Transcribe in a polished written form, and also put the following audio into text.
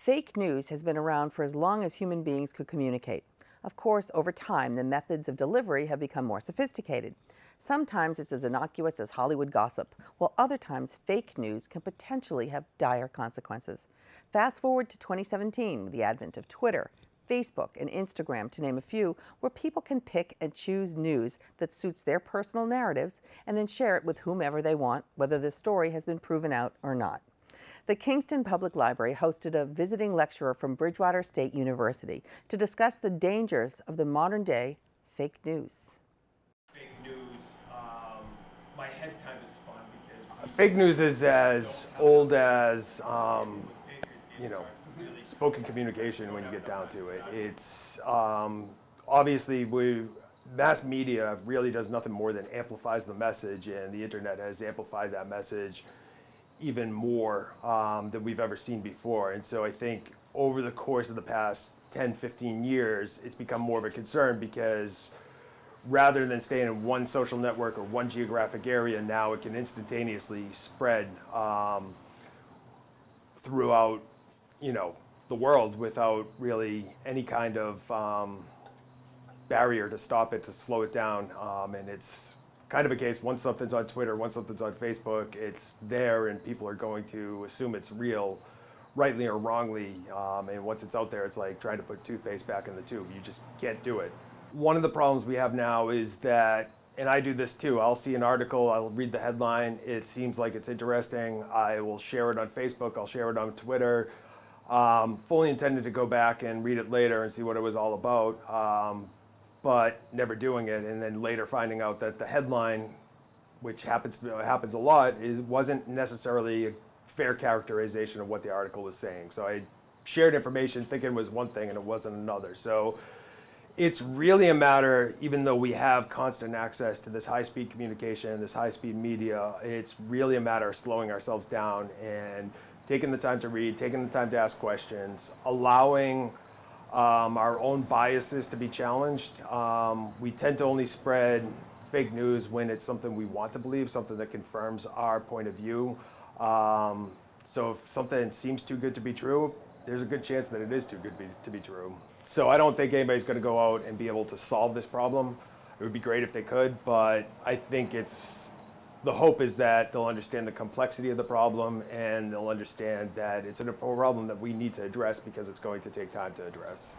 Fake news has been around for as long as human beings could communicate. Of course, over time, the methods of delivery have become more sophisticated. Sometimes it's as innocuous as Hollywood gossip, while other times fake news can potentially have dire consequences. Fast forward to 2017 with the advent of Twitter, Facebook, and Instagram, to name a few, where people can pick and choose news that suits their personal narratives and then share it with whomever they want, whether the story has been proven out or not. The Kingston Public Library hosted a visiting lecturer from Bridgewater State University to discuss the dangers of the modern-day fake news. Fake news, my head kind of spun because fake news is as old as spoken communication when you get down to it. It's obviously mass media really does nothing more than amplifies the message, and the internet has amplified that message even more than we've ever seen before. And so I think over the course of the past 10, 15 years, it's become more of a concern because rather than staying in one social network or one geographic area, now it can instantaneously spread throughout, the world without really any kind of barrier to stop it, to slow it down. And it's kind of a case, once something's on Twitter, once something's on Facebook, it's there and people are going to assume it's real, rightly or wrongly. And once it's out there, it's like trying to put toothpaste back in the tube. You just can't do it. One of the problems we have now is that, and I do this too, I'll see an article, I'll read the headline, it seems like it's interesting, I will share it on Facebook, I'll share it on Twitter, fully intended to go back and read it later and see what it was all about, but never doing it, and then later finding out that the headline, which happens a lot, wasn't necessarily a fair characterization of what the article was saying. So I shared information thinking it was one thing and it wasn't another. So it's really a matter, even though we have constant access to this high-speed communication, this high-speed media, it's really a matter of slowing ourselves down and taking the time to read, taking the time to ask questions, allowing our own biases to be challenged. We tend to only spread fake news when it's something we want to believe, something that confirms our point of view. So if something seems too good to be true, there's a good chance that it is too good to be true. So I don't think anybody's going to go out and be able to solve this problem. It would be great if they could, but I think the hope is that they'll understand the complexity of the problem and they'll understand that it's a problem that we need to address because it's going to take time to address.